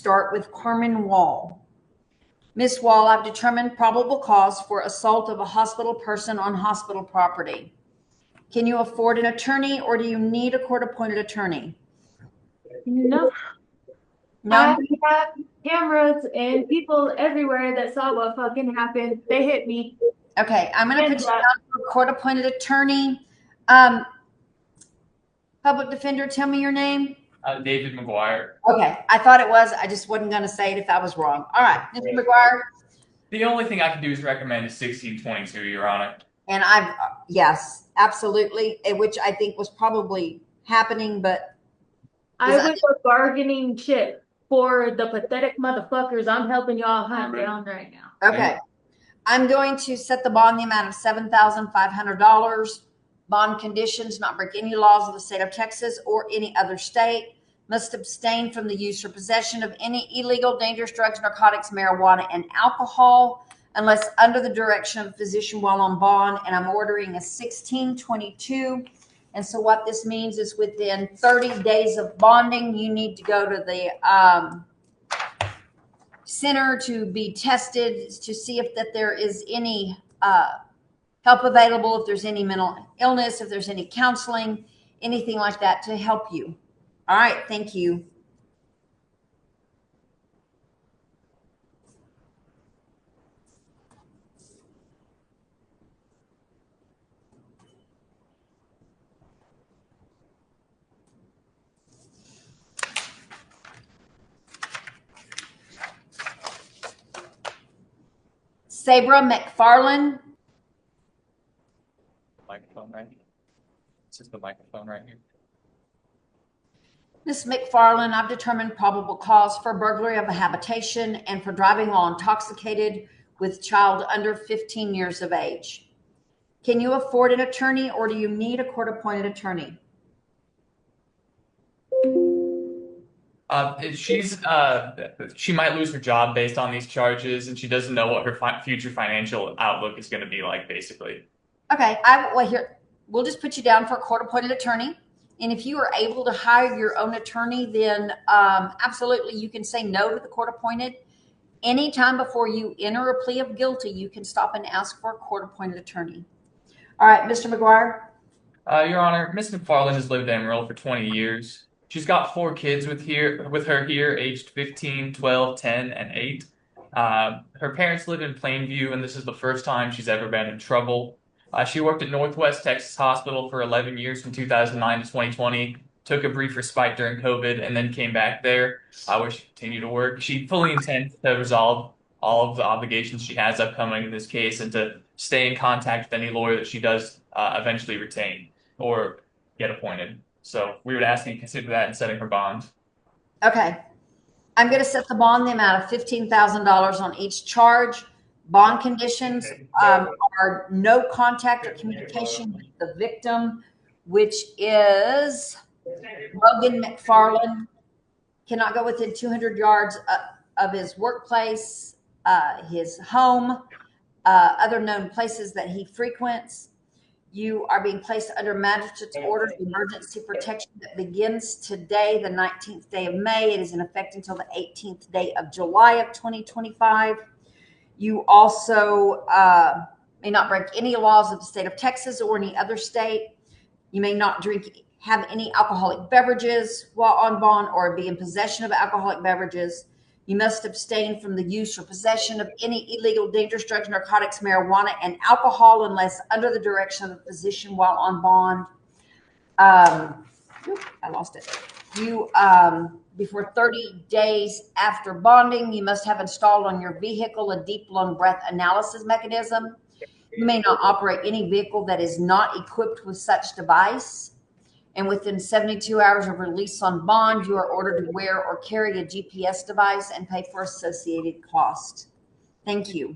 Start with Carmen Wall. Ms. Wall, I've determined probable cause for assault of a hospital person on hospital property. Can you afford an attorney, or do you need a court-appointed attorney? No. No? I have cameras and people everywhere that saw what fucking happened. They hit me. Okay, I'm going to put you down for a court-appointed attorney. Public defender, tell me your name. David McGuire. Okay, I thought it was. I just wasn't going to say it if I was wrong. All right, Mr. McGuire. The only thing I can do is recommend a 1622, Your Honor. And yes, absolutely, which I think was probably happening, but I was a bargaining chip for the pathetic motherfuckers I'm helping y'all hunt down right now. Okay. I'm going to set the bond the amount of $7,500. Bond conditions: not break any laws of the state of Texas or any other state. Must abstain from the use or possession of any illegal, dangerous drugs, narcotics, marijuana, and alcohol unless under the direction of a physician while on bond. And I'm ordering a 1622. And so what this means is within 30 days of bonding, you need to go to the center to be tested to see if that there is any help available, if there's any mental illness, if there's any counseling, anything like that to help you. All right, thank you. Sabra McFarlane. Microphone right here. This is the microphone right here. Ms. McFarlane, I've determined probable cause for burglary of a habitation and for driving while intoxicated with child under 15 years of age. Can you afford an attorney, or do you need a court-appointed attorney? She might lose her job based on these charges, and she doesn't know what her future financial outlook is going to be like, basically. Okay, we'll just put you down for a court-appointed attorney. And if you are able to hire your own attorney, then absolutely you can say no to the court-appointed. Anytime before you enter a plea of guilty, you can stop and ask for a court-appointed attorney. All right, Mr. McGuire. Your Honor, Ms. McFarlane has lived in Amarillo for 20 years. She's got 4 kids with her here, aged 15, 12, 10, and 8. Her parents live in Plainview, and this is the first time she's ever been in trouble. She worked at Northwest Texas Hospital for 11 years from 2009 to 2020, took a brief respite during COVID, and then came back there where she continued to work. She fully intends to resolve all of the obligations she has upcoming in this case and to stay in contact with any lawyer that she does eventually retain or get appointed. So we would ask you to consider that in setting her bond. Okay. I'm going to set the bond the amount of $15,000 on each charge. Bond conditions are no contact or communication with the victim, which is Logan McFarlane. Cannot go within 200 yards of his workplace, his home, other known places that he frequents. You are being placed under magistrate's order of emergency protection that begins today, the 19th day of May. It is in effect until the 18th day of July of 2025. You also may not break any laws of the state of Texas or any other state. You may not have any alcoholic beverages while on bond or be in possession of alcoholic beverages. You must abstain from the use or possession of any illegal, dangerous drugs, narcotics, marijuana, and alcohol unless under the direction of a physician while on bond. I lost it. You, before 30 days after bonding, you must have installed on your vehicle a deep lung breath analysis mechanism. You may not operate any vehicle that is not equipped with such device. And within 72 hours of release on bond, you are ordered to wear or carry a GPS device and pay for associated costs. Thank you.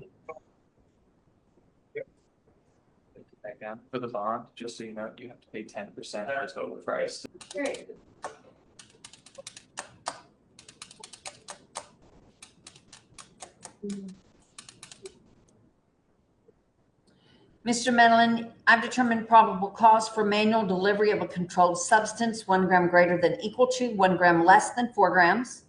Back down for the bond, just so you know, you have to pay 10% of the total price. Great. Mr. Madeline, I've determined probable cause for manual delivery of a controlled substance, 1 gram greater than equal to 1 gram less than 4 grams.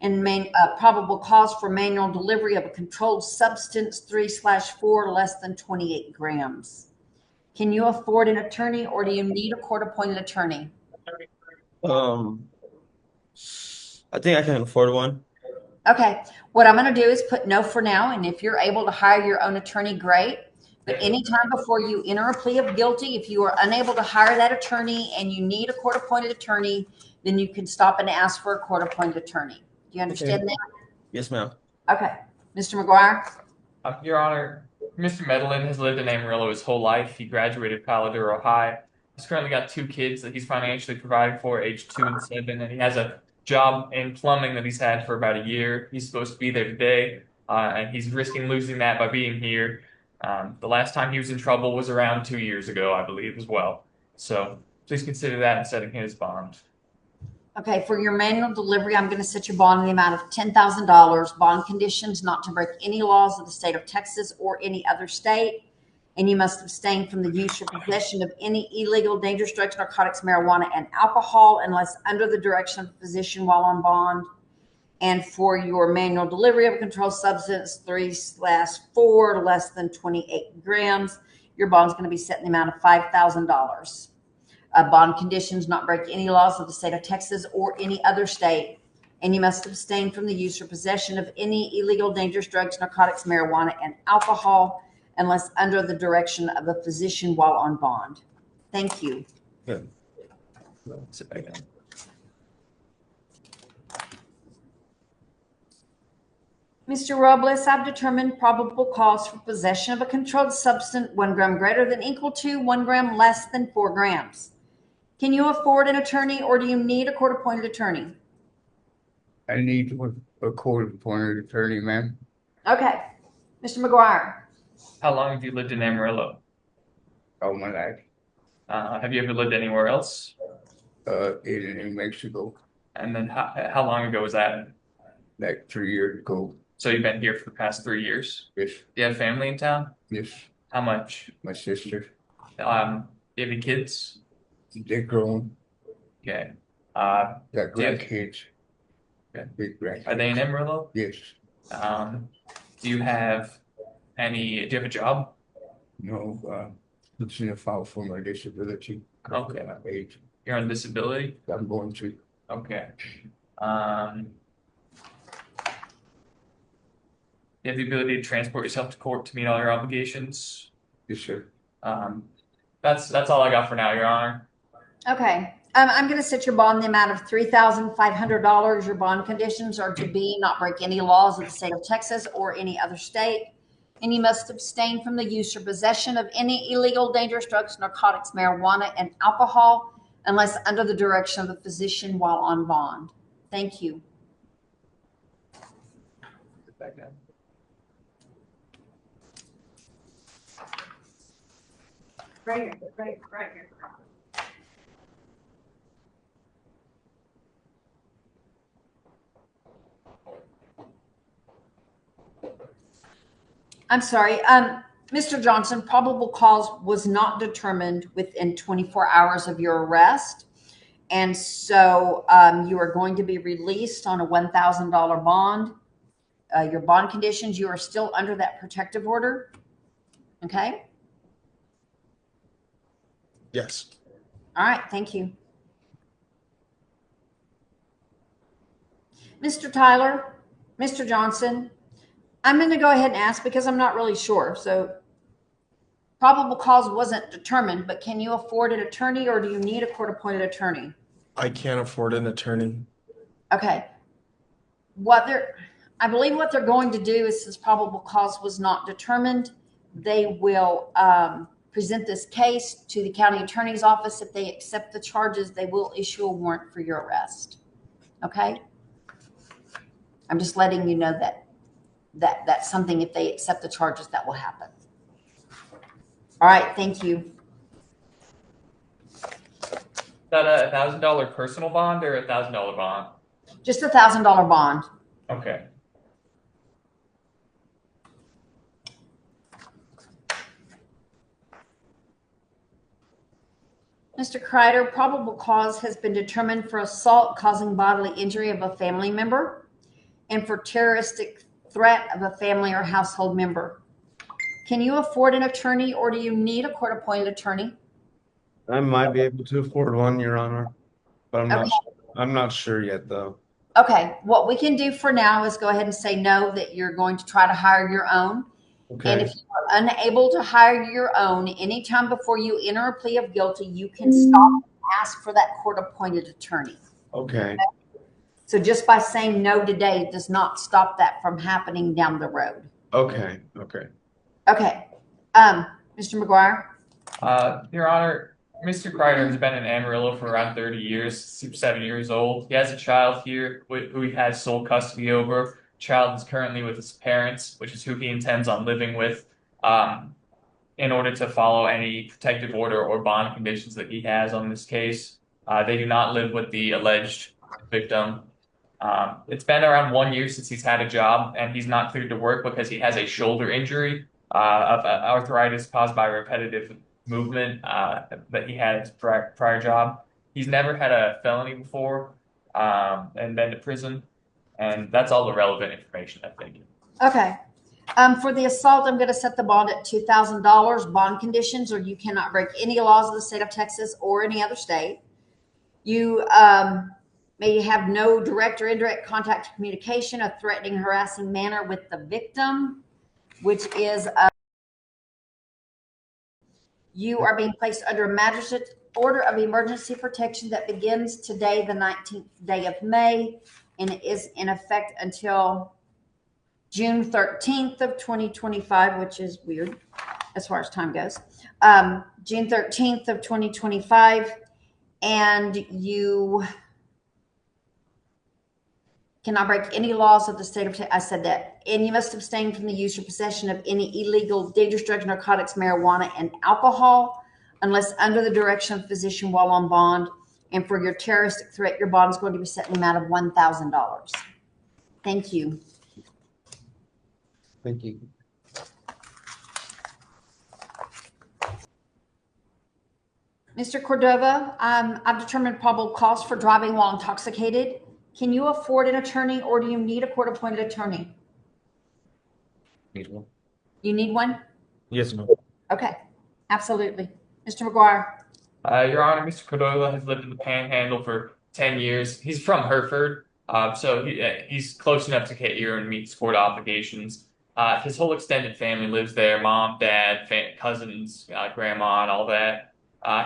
and probable cause for manual delivery of a controlled substance 3/4 less than 28 grams. Can you afford an attorney, or do you need a court-appointed attorney? I think I can afford one. Okay, what I'm going to do is put no for now, and if you're able to hire your own attorney, great. But anytime before you enter a plea of guilty, if you are unable to hire that attorney and you need a court-appointed attorney, then you can stop and ask for a court-appointed attorney. Do you understand that? Yes, ma'am. Okay. Mr. McGuire? Your Honor, Mr. Madeline has lived in Amarillo his whole life. He graduated Paladuro High. He's currently got 2 kids that he's financially providing for, aged 2 and 7, and he has a job in plumbing that he's had for about a year. He's supposed to be there today, and he's risking losing that by being here. The last time he was in trouble was around 2 years ago, I believe, as well. So please consider that in setting his bond. Okay, for your manual delivery, I'm going to set your bond in the amount of $10,000. Bond conditions: not to break any laws of the state of Texas or any other state, and you must abstain from the use or possession of any illegal, dangerous drugs, narcotics, marijuana, and alcohol unless under the direction of a physician while on bond. And for your manual delivery of a controlled substance 3/4 less than 28 grams, your bond is going to be set in the amount of $5,000. Bond conditions: not break any laws of the state of Texas or any other state, and you must abstain from the use or possession of any illegal, dangerous drugs, narcotics, marijuana, and alcohol unless under the direction of a physician while on bond. Thank you. Good. Sit back down. Mr. Robles, I've determined probable cause for possession of a controlled substance 1 gram greater than equal to 1 gram less than 4 grams. Can you afford an attorney, or do you need a court-appointed attorney? I need a court-appointed attorney, ma'am. Okay. Mr. McGuire? How long have you lived in Amarillo? All my life. Have you ever lived anywhere else? In New Mexico, And then how long ago was that? like 3 years ago. So you've been here for the past 3 years? Yes, Do you have family in town? yes, How much? my sister. Do you have any kids? They're grown, Okay. got Do you- grandkids. Okay. Big grandkids. Are they in Amarillo? Yes. Do you have a job? No, it's in a file for my disability. Okay. My age. You're on disability? I'm going to. Okay. You have the ability to transport yourself to court to meet all your obligations? Yes, sir. That's all I got for now, Your Honor. Okay. I'm going to set your bond in the amount of $3,500. Your bond conditions are to be: not break any laws of the state of Texas or any other state, and you must abstain from the use or possession of any illegal, dangerous drugs, narcotics, marijuana, and alcohol unless under the direction of a physician while on bond. Thank you. Sit back down. Right here. I'm sorry. Mr. Johnson, probable cause was not determined within 24 hours of your arrest. And so you are going to be released on a $1,000 bond. Your bond conditions: you are still under that protective order. Okay. Yes. All right. Thank you. Mr. Tyler, Mr. Johnson, I'm going to go ahead and ask because I'm not really sure. So probable cause wasn't determined, but can you afford an attorney, or do you need a court-appointed attorney? I can't afford an attorney. Okay. I believe what they're going to do is, since probable cause was not determined, they will present this case to the county attorney's office. If they accept the charges, they will issue a warrant for your arrest. Okay? I'm just letting you know that's something, if they accept the charges, that will happen. All right. Thank you. Is that a $1,000 personal bond or a $1,000 bond? Just a $1,000 bond. Okay. Mr. Crider, probable cause has been determined for assault causing bodily injury of a family member. and for terroristic threat of a family or household member. Can you afford an attorney, or do you need a court-appointed attorney? I might be able to afford one, Your Honor, but Okay. I'm not sure yet though. Okay, what we can do for now is go ahead and say no, that you're going to try to hire your own. And Okay. if you are unable to hire your own, anytime before you enter a plea of guilty, you can stop and ask for that court-appointed attorney. Okay. So just by saying no today does not stop that from happening down the road. Okay. Okay. Okay, Mr. McGuire? Your Honor, Mr. Crider has been in Amarillo for around 30 years. He's 7 years old. He has a child here who he has sole custody over. Child is currently with his parents, which is who he intends on living with, in order to follow any protective order or bond conditions that he has on this case. They do not live with the alleged victim. It's been around 1 year since he's had a job, and he's not cleared to work because he has a shoulder injury of arthritis caused by repetitive movement that he had at his prior job. He's never had a felony before and been to prison, and that's all the relevant information, I think. Okay. For the assault, I'm going to set the bond at $2,000. Bond conditions, or you cannot break any laws of the state of Texas or any other state. You may have no direct or indirect contact or communication, a threatening, harassing manner with the victim, which is you are being placed under a magistrate order of emergency protection that begins today, the 19th day of May, and it is in effect until June 13th of 2025, which is weird as far as time goes. June 13th of 2025, and you cannot break any laws of the state of Texas. I said that. And you must abstain from the use or possession of any illegal, dangerous drugs, narcotics, marijuana, and alcohol, unless under the direction of a physician while on bond. And for your terroristic threat, your bond is going to be set in the amount of $1,000. Thank you. Thank you. Mr. Cordova, I've determined probable cause for driving while intoxicated. Can you afford an attorney, or do you need a court-appointed attorney? Need one. You need one? Yes, ma'am. Okay, absolutely. Mr. McGuire? Your Honor, Mr. Cordova has lived in the Panhandle for 10 years. He's from Hereford, so he's close enough to get here and meet his court obligations. His whole extended family lives there, mom, dad, cousins, grandma, and all that.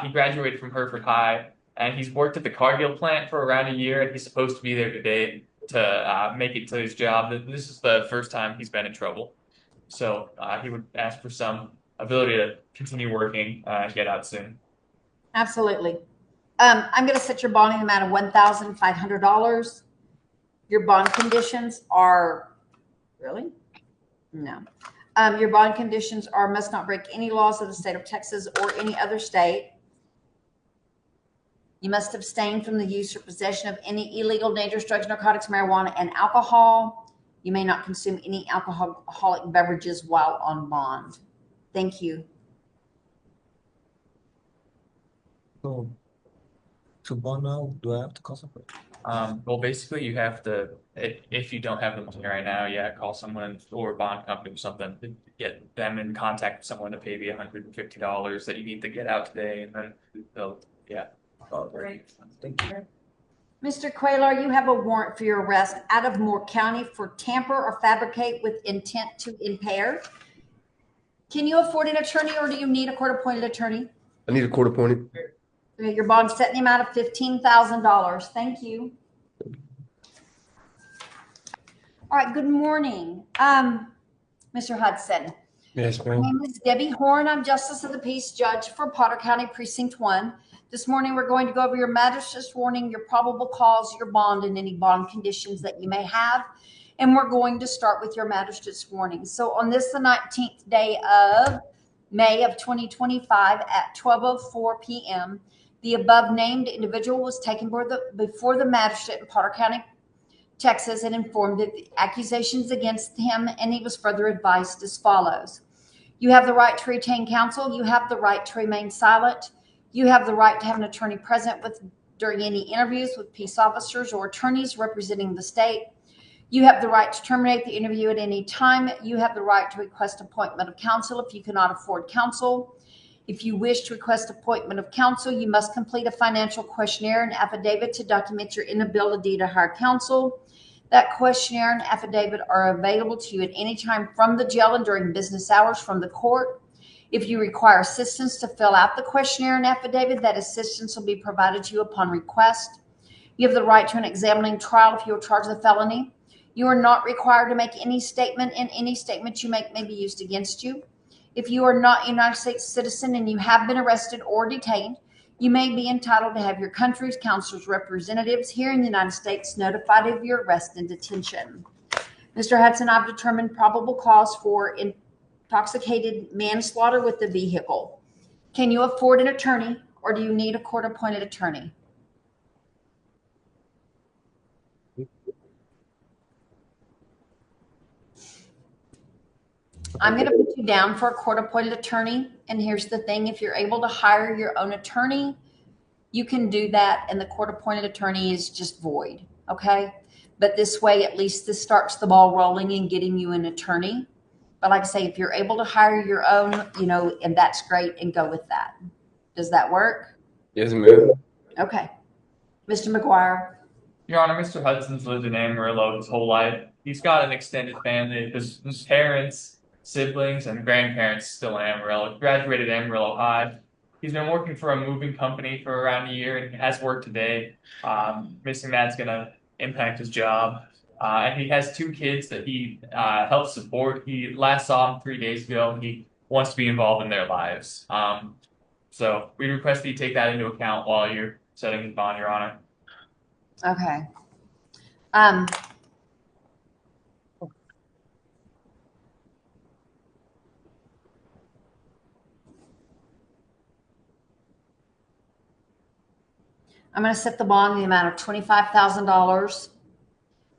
He graduated from Hereford High, and he's worked at the Cargill plant for around a year, and he's supposed to be there today to make it to his job. This is the first time he's been in trouble. So he would ask for some ability to continue working and get out soon. Absolutely. I'm going to set your bond in the amount of $1,500. Your bond conditions are, really? No. Your bond conditions are must not break any laws of the state of Texas or any other state. You must abstain from the use or possession of any illegal, dangerous drugs, narcotics, marijuana, and alcohol. You may not consume any alcoholic beverages while on bond. Thank you. So, to bond now, do I have to call somebody? Well, basically, you have to, if you don't have the money right now, call someone or a bond company or something to get them in contact with someone to pay the $150 that you need to get out today, and then they'll, Oh, great. Thank you. Mr. Cuellar, you have a warrant for your arrest out of Moore County for tamper or fabricate with intent to impair. Can you afford an attorney, or do you need a court-appointed attorney? I need a court appointed. Your bond set in the amount of $15,000. Thank you. All right. Good morning, Mr. Hudson. Yes, My ma'am. name is Debbie Horn. I'm Justice of the Peace Judge for Potter County Precinct 1. This morning, we're going to go over your magistrate's warning, your probable cause, your bond, and any bond conditions that you may have. And we're going to start with your magistrate's warning. So on this, the 19th day of May of 2025 at 12:04 p.m., the above named individual was taken before the magistrate in Potter County, Texas, and informed of the accusations against him, and he was further advised as follows. You have the right to retain counsel. You have the right to remain silent. You have the right to have an attorney present during any interviews with peace officers or attorneys representing the state. You have the right to terminate the interview at any time. You have the right to request appointment of counsel if you cannot afford counsel. If you wish to request appointment of counsel, you must complete a financial questionnaire and affidavit to document your inability to hire counsel. That questionnaire and affidavit are available to you at any time from the jail and during business hours from the court. If you require assistance to fill out the questionnaire and affidavit, that assistance will be provided to you upon request. You have the right to an examining trial if you are charged with a felony. You are not required to make any statement, and any statement you make may be used against you. If you are not a United States citizen and you have been arrested or detained, you may be entitled to have your country's counsel's representatives here in the United States notified of your arrest and detention. Mr. Hudson, I've determined probable cause for intoxicated manslaughter with the vehicle. Can you afford an attorney, or do you need a court-appointed attorney? I'm going to put you down for a court-appointed attorney. And here's the thing. If you're able to hire your own attorney, you can do that. And the court-appointed attorney is just void. Okay. But this way, at least this starts the ball rolling and getting you an attorney. But like I say, if you're able to hire your own, and that's great, and go with that. Does that work? Yes, ma'am. Okay. Mr. McGuire. Your Honor, Mr. Hudson's lived in Amarillo his whole life. He's got an extended family. His parents, siblings, and grandparents still in Amarillo. He graduated Amarillo High. He's been working for a moving company for around a year, and he has work today. Missing that's going to impact his job. And he has 2 kids that he helps support. He last saw them 3 days ago, and he wants to be involved in their lives. So we request that you take that into account while you're setting his bond, Your Honor. Okay. I'm going to set the bond in the amount of $25,000.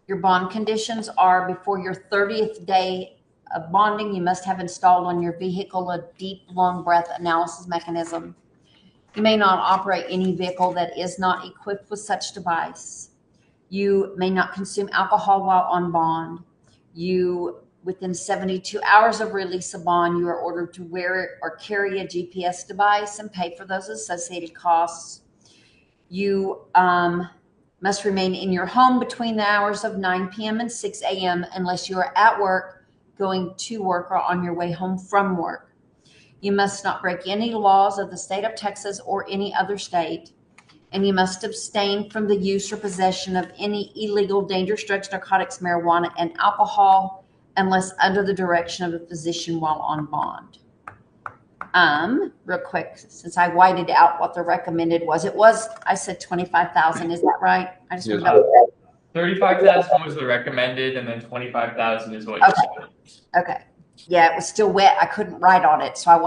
Your bond conditions are before your 30th day of bonding, you must have installed on your vehicle a deep, long breath analysis mechanism. You may not operate any vehicle that is not equipped with such device. You may not consume alcohol while on bond. Within 72 hours of release of bond, you are ordered to wear or carry a GPS device and pay for those associated costs. You must remain in your home between the hours of 9 p.m. and 6 a.m. unless you are at work, going to work, or on your way home from work. You must not break any laws of the state of Texas or any other state, and you must abstain from the use or possession of any illegal, dangerous drugs, narcotics, marijuana, and alcohol unless under the direction of a physician while on bond. Real quick, since I whited out what the recommended was, I said 25,000. Is that right? I just want to know. 35,000 was the recommended, and then 25,000 is what you said. Okay. Yeah, it was still wet. I couldn't write on it, so I wanted